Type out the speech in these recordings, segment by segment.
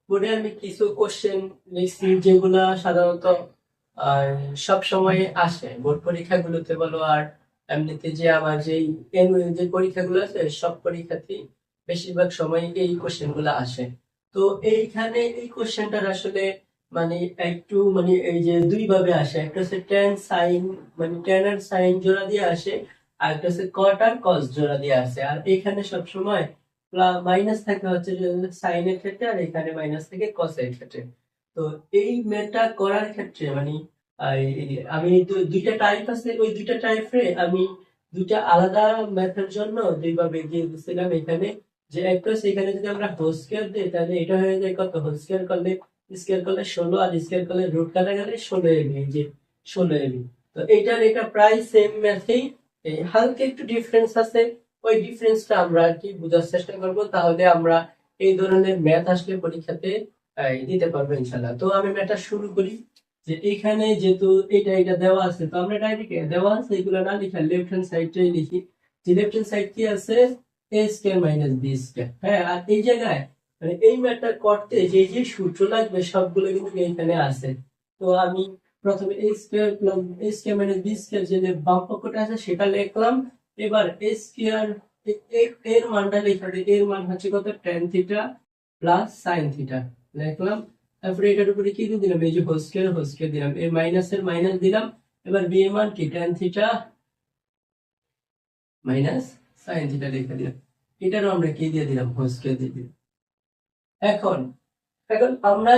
বোর্ডে আমি কিছু কোশ্চেন লিখছি যেগুলা সাধারণত সব সময় আসে বোর্ড পরীক্ষাগুলোতে বলো আর এমনিতে যে আমার যে পরীক্ষাগুলো আছে সব পরীক্ষাতেই বেশিরভাগ সময় এই কোশ্চেন গুলো আসে। তো এইখানে এই কোশ্চেনটার আসলে মানে একটু মানে এই যে দুই ভাবে আসে, একটা হচ্ছে টেন সাইন মানে টেন আর সাইন জোড়া দিয়ে আসে, আর একটা হচ্ছে কট আর কস জোড়া দিয়ে আসে। আর এখানে সবসময় মাইনাস থাকে হচ্ছে সাইনের ক্ষেত্রে, আর এখানে মাইনাস থাকে কসের ক্ষেত্রে। তো এই মেথডটা করার ক্ষেত্রে মানে আমি দুইটা টাইপ আছে, ওই দুইটা টাইপে আমি দুইটা আলাদা মেথডের জন্য দুইভাবে দিয়ে দিচ্ছিলাম এখানে। যে একটা হচ্ছে এখানে যদি আমরা হোল স্কয়ার দিই তাহলে এটা হয়ে যায় কত, হোল স্কয়ার করলে 16, আর স্কয়ার করলে রুট কাটা গেলে 16 এবি, এই যে 16 এবি। তো এইটার এটা প্রায় সেম ম্যাথেই, হালকা একটু ডিফারেন্স আছে। ওই ডিফারেন্সটা আমরা আর কি বোঝার চেষ্টা করব, তাহলে আমরা এই ধরনের ম্যাথ আসলে পরীক্ষাতে দিতে পারবো ইনশাল্লাহ। তো আমি ম্যাথটা শুরু করি। যে এখানে যেহেতু এটা দেওয়া আছে, তো আমরা ডাইরেক্ট দেওয়া আছে এগুলো না লিখে লেফট হ্যান্ড সাইডটাই লিখি। যে লেফট হ্যান্ড সাইড কি আছে, এ স্কয়ার মাইনাস বি স্কয়ার। হ্যাঁ, আর এই জায়গায় মানে এই ম্যাথটা করতে যে যে সূত্র লাগবে সবগুলো কিন্তু এখানে আছে। তো আমি প্রথমে এ স্কয়ার প্লাস এ স্কয়ার মাইনাস বি স্কয়ার যে বাম পক্ষটা আছে সেটা লিখলাম। এবার এ স্কয়ার এর মানটা লিখতে হবে, এর মান হচ্ছে কত, tan theta plus sin theta লিখলাম। তারপরে এটার উপরে কি দিয়ে দিলাম, এই যে হোল স্কয়ার দিলাম, এর মাইনাসের মাইনাস দিলাম। এবার বি এর মান কি, tan theta minus sin theta লিখে দিলাম। এটারও আমরা কি দিয়ে দিলাম, হোল স্কয়ার দিয়ে দিলাম। এখন এখন আমরা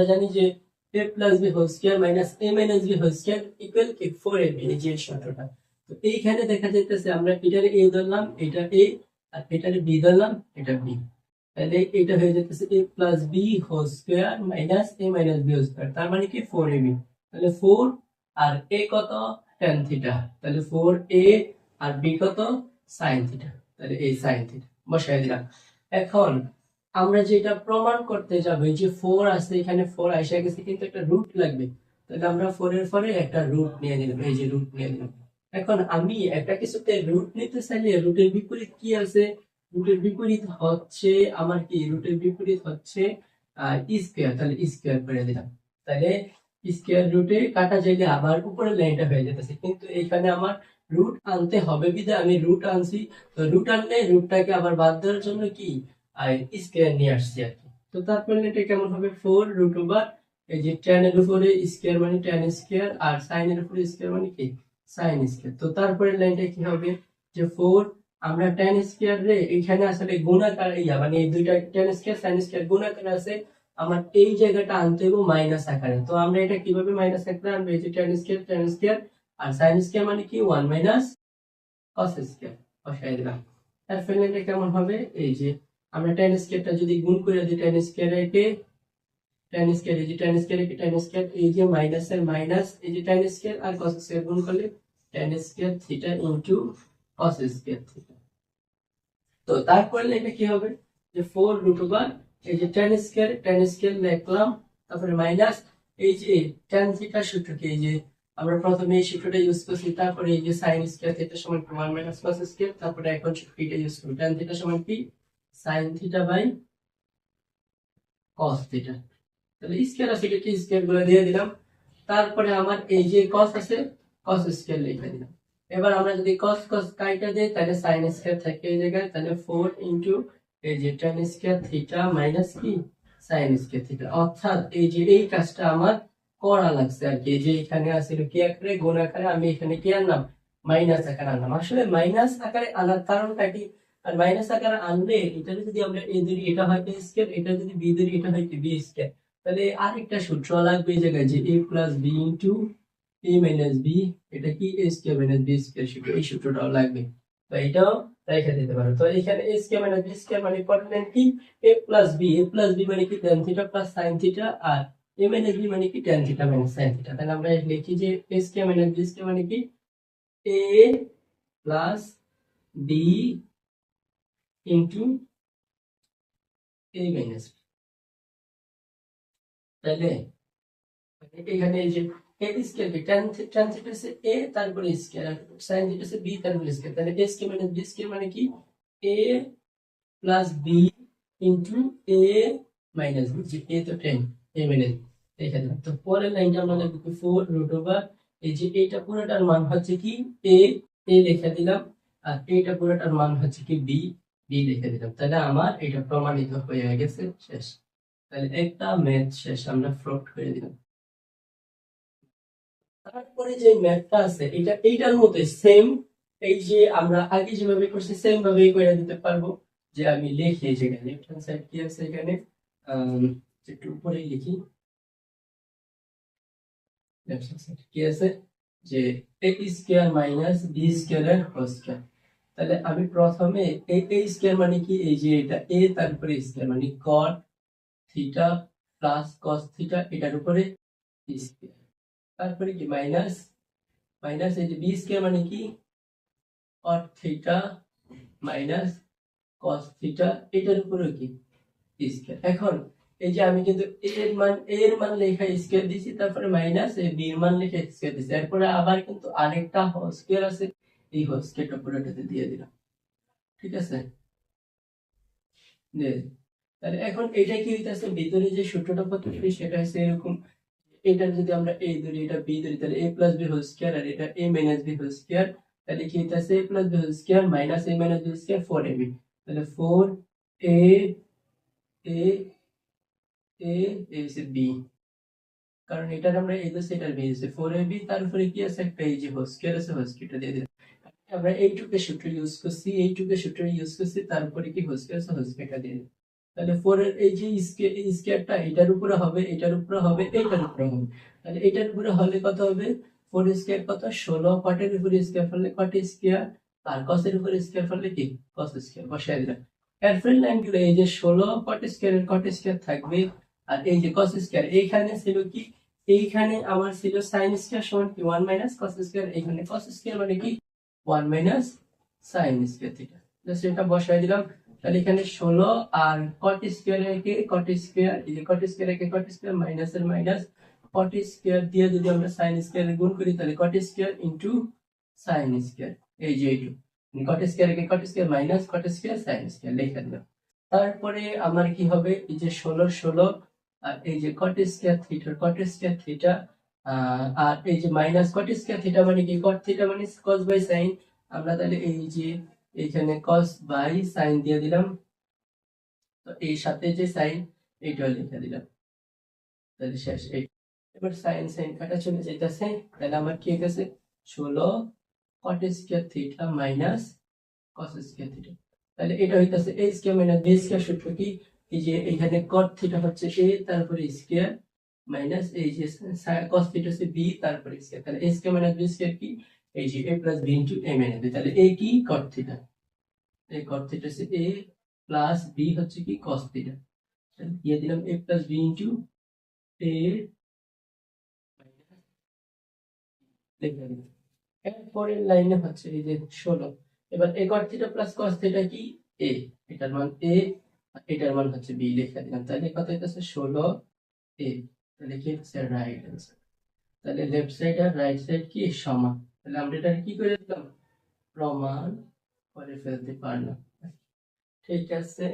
জানি যে a plus B whole square minus a minus B whole square equal কি 4ab, এই যে সূত্রটা। তো এইখানে দেখা যাইতেছে আমরা এটারে a ধরলাম, এটা a, আর এটারে b ধরলাম, এটা b। তাহলে এটা হয়ে যাইতেছে a plus B whole square minus a minus B whole square, তার মানে কি 4ab। তাহলে 4 আর a কত, tan থিটা, তাহলে 4a আর b কত, sin থিটা। তাহলে এই sin থিটা বসাই দিলাম। এখন আমরা যেটা প্রমাণ করতে যাব, এই যে 4 আছে এখানে, 4 এসে গেছে কিন্তু একটা রুট লাগবে। তাহলে আমরা 4 এর পরে একটা রুট নিয়ে নিলাম, এই যে রুট নিয়ে নিলাম। এখন আমি একটা কিছুতে রুট নিতে চাইলে রুটের বিপরীত কি আছে, রুটের বিপরীত হচ্ছে আমার কি, রুটের বিপরীত হচ্ছে স্কয়ার। তাহলে স্কয়ার করে দিলাম। তাহলে স্কয়ার রুটে কাটা যাইলে আবার উপরের লাইনটা হয়ে যেতেছে, কিন্তু এইখানে আমার রুট আনতে হবে বিধায় আমি রুট আনছি। তো রুট আনলে রুটটাকে আবার বাদ দেওয়ার জন্য কি আর স্কয়ার নিয়ে আসছি আর কি। তো তারপরে এটা কেমন হবে, 4 রুট ওভার এই যে tan এর উপরে স্কয়ার মানে tan স্কয়ার, আর sin এর উপরে স্কয়ার মানে কি sin স্কয়ার। তো তারপরে লাইনটা কি হবে, যে 4 আমরা tan স্কয়ার রে এখানে আসলে গুণাকার মানে এই দুইটা tan স্কয়ার sin স্কয়ার গুণাকার আছে, আমার এই জায়গাটা আনতে হবে মাইনাস আকারে। তো আমরা এটা কিভাবে মাইনাস আকারে আনবো, এই যে tan স্কয়ার আর sin স্কয়ার মানে কি 1 মাইনাস cos স্কয়ার বসাই দিলাম। তারপরে এটা কেমন হবে, এই যে আমরা tan স্কয়ারটা যদি গুণ করে দিই, tan স্কয়ার একে tan স্কয়ার, এই যে tan স্কয়ার একে tan স্কয়ার, এই যে মাইনাস এর মাইনাস, এই যে tan স্কয়ার আর cos স্কয়ার গুণ করলে tan square theta into cos square theta. তো তারপরে এটা কি হবে, যে 4 রুট ওভার এই যে tan স্কয়ার লিখলাম, তারপরে মাইনাস এই যে tan থিটা সূত্র কি, এই যে আমরা প্রথমে এই সূত্রটা ইউজ করছি, তারপরে এই যে sin স্কয়ার থিটা সমান 1 মাইনাস cos স্কয়ার, তারপরে এখন সূত্রটা ইউজ করব, tan থিটা সমান কি sin theta by cos theta. তাহলে স্কয়ার আছে কি স্কয়ার গুলো দিয়ে দিলাম। তারপরে আমার এই যে cos আছে, cos স্কয়ার লিখে দিলাম। এবার আমরা যদি cos cos কাইটা দেই তাহলে sin স্কয়ার থাকে এই জায়গায়, তাহলে 4 ইনটু এই যে tan স্কয়ার থিটা মাইনাস কি sin স্কয়ার থিটা। অর্থাৎ এই যে এই কাজটা আমার করা লাগছে আর কি, যে এখানে আছে কি আকারে গুণ আকারে, আমি এখানে কি আনলাম, মাইনাস আকারে আনলাম। আসলে মাইনাস আকারে আনার কারণটা কি, আর মাইনাস আকারে আনলে এটা যদি আমরা a ধরি এটা হয় a স্কয়ার, এটা যদি b ধরি এটা হয় কি b স্কয়ার। তাহলে আরেকটা সূত্র লাগবে এই জায়গায়, যে a plus B into a minus B, এটা কি a square minus B square সূত্র, এই সূত্রটাও লাগবে। তো এটাও রেখে দিতে পারো। তো এখানে a square minus B square মানে পড়লেন কি a প্লাস বি মানে কি tan theta plus sin theta, আর a মাইনাস বি মানে কি tan theta minus sin theta. তাহলে আমরা লিখি যে a square minus B square মানে কি a plus B into a minus B. তাহলে এখানে এই যে a স্কয়ার কি tan থিটা আছে a তারপরে স্কয়ার, আর sin থিটা আছে b তারপরে স্কয়ার। তাহলে a square minus b square মানে কি a plus b into a minus B, যে এ তো 10, এ মাইনাস লিখে দিলাম। তো পরের লাইনটা আমরা লিখব 4 রুট ওভার, এই যে এটা পুরোটার মান হচ্ছে কি এ, এ লিখে দিলাম, আর এটা পুরোটার মান হচ্ছে কি বি, বি লিখে দিলাম। তাহলে আমার এটা প্রমাণিত হয়ে গেছে, শেষ। তাহলে একটা ম্যাথ শেষ, আমরা ফ্লোট করে দিলাম। তারপরে যে ম্যাথটা আছে এটা এইটার মতোই সেম, এই যে আমরা আগে যেভাবে করছি সেম ভাবেই করে দিতে পারবো। যে আমি লিখি এই জায়গায় লেফট হ্যান্ড সাইড কি আছে এখানে, একটু উপরে লিখি, লেফট হ্যান্ড সাইড কি আছে যে a square minus b square whole square. তাহলে আমি প্রথমে এই a স্কয়ার মানে কি, এই যে এটা a তারপরে স্কয়ার মানে cot theta plus cos theta, এটার উপরে স্কয়ার, তারপরে কি মাইনাস, মাইনাস এই যে b স্কয়ার মানে কি cot theta minus cos theta, এটার উপরে কি স্কয়ার। এখন এই যে আমি কিন্তু a এর মান লেখা স্কয়ার দিছি, তারপরে মাইনাস এই b এর মান লেখা স্কয়ার দিছি, এরপরে আবার কিন্তু আরেকটা হোল স্কয়ার আছে, এই হোল স্কয়ারটা পুরোটাতে দিয়ে দিলাম, ঠিক আছে। তাহলে এখন এটা কি হইতাছে, ভিতরে যে সূত্রটা পড়তেছি সেটা হচ্ছে এরকম, এটা যদি আমরা a ধরি এটা b ধরি, তাহলে a plus b whole square, আর এটা a minus b whole square, তাহলে কি হইতাছে a plus b whole square minus a minus b square 4ab, তাহলে 4a a a হচ্ছে b, কারণ এটার আমরা এই যে সেটার b হচ্ছে 4ab, তারপরে কি আছে একটা এই যে হোল স্কয়ার আছে, হোল স্কয়ারটা দিয়ে দিলাম। আমরা এইটুকে সূত্র ইউজ করছি, এইটুকে সূত্র ইউজ করছি, তারপরে কি হোল স্কয়ার আছে, হোল স্কয়ারটা দিয়ে দিলাম। তাহলে 4 এর এই যে স্কয়ারটা এটার উপরে হবে, এটার উপরে হবে, এটার উপরে হবে, তাহলে এটার উপরে হলে কত হবে 4 স্কয়ার কত 16, কটের উপরে স্কয়ার ফেললে কট স্কয়ার, আর কসের উপরে স্কয়ার ফেললে কি কস স্কয়ার, বসায় দিলাম। এরপর লাইনগুলো এই যে 16 কট স্কয়ারের কট স্কয়ার থাকবে, আর এই যে কস স্কয়ার এইখানে ছিল কি, এইখানে আমার ছিল sin স্কয়ার সমান কি 1 মাইনাস cos স্কয়ার, এইখানে cos স্কয়ার মানে কি 1 minus sin square theta, just এটা বসায় দিলাম। তাহলে এখানে 16 আর cot স্কয়ার একে cot স্কয়ার, এই যে cot স্কয়ার একে cot স্কয়ার মাইনাস এর মাইনাস cot স্কয়ার দিয়ে যদি আমরা sin স্কয়ার গুণ করি, তাহলে cot square into sin square, এই যে এইটু cot স্কয়ার একে cot square minus cot square sin square লিখে দিলাম। তারপরে আমার কি হবে, এই যে 16 16, আর এই যে cot square theta cot square theta, আর এই যে মাইনাস cot স্কয়ার থিটা মানে কি cot থিটা মানে cos বাই sin, আমরা তাহলে এই যে এখানে cos বাই sin দিয়ে দিলাম, তো এই সাথে যে sin এইটাও লিখে দিলাম, তাহলে শেষ। এই এবার sin sin কাটা চলে যাইতেছে, তাহলে আমার কি হয়ে গেছে 16 cot square theta minus cos square theta, তাহলে এটা হইতাছে a square minus b square, সূত্র কি এই যে এখানে cot থিটা হচ্ছে a তারপরে স্কয়ার মাইনাস এই যে cos থিটা হচ্ছে b তারপরে স্কয়ার, তাহলে a square minus b square কি এই যে a plus b into a minus b, তাহলে a কি cot থিটা, এই cot থিটা হচ্ছে a প্লাস b হচ্ছে কি cos থিটা, তাহলে দিয়ে দিলাম a plus b into a minus, লিখে দিলাম। এরপরের লাইনে হচ্ছে এই যে 16, এবার a cot theta plus cos theta কি a, এটার মান a, এটার মান হচ্ছে b লিখে দিলাম, তাহলে কত হইতাছে 16 a, তাহলে কি হচ্ছে রাইট অ্যান্সার। তাহলে লেফট সাইড আর রাইট সাইড কি সমান, তাহলে আমরা এটা কি করে দিলাম প্রমাণ করে ফেলতে পারলাম। ঠিক আছে,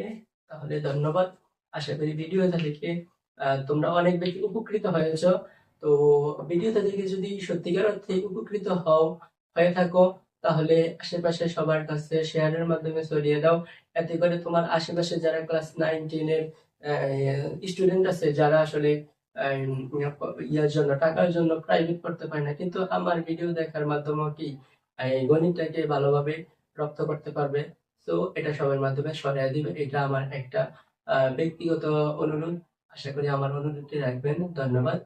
তাহলে ধন্যবাদ। আশা করি ভিডিওটা দেখে তোমরা অনেক বেশি উপকৃত হয়েছ। তো ভিডিওটা দেখে যদি সত্যিকার অর্থে উপকৃত হয়ে থাকো, তাহলে আশেপাশে সবার কাছে শেয়ারের মাধ্যমে ছড়িয়ে দাও, এতে করে তোমার আশেপাশে যারা ক্লাস 9 10 এর স্টুডেন্ট আছে, যারা আসলে ইয়ার জন্য টাকার জন্য প্রাইভেট পড়তে পারে না, কিন্তু আমার ভিডিও দেখার মাধ্যমে কি গণিতটাকে ভালোভাবে রপ্ত করতে পারবে, তো এটা সবার মাধ্যমে ছড়িয়ে দিবে, এটা আমার একটা ব্যক্তিগত অনুরোধ। আশা করি আমার অনুরোধটি রাখবেন। ধন্যবাদ।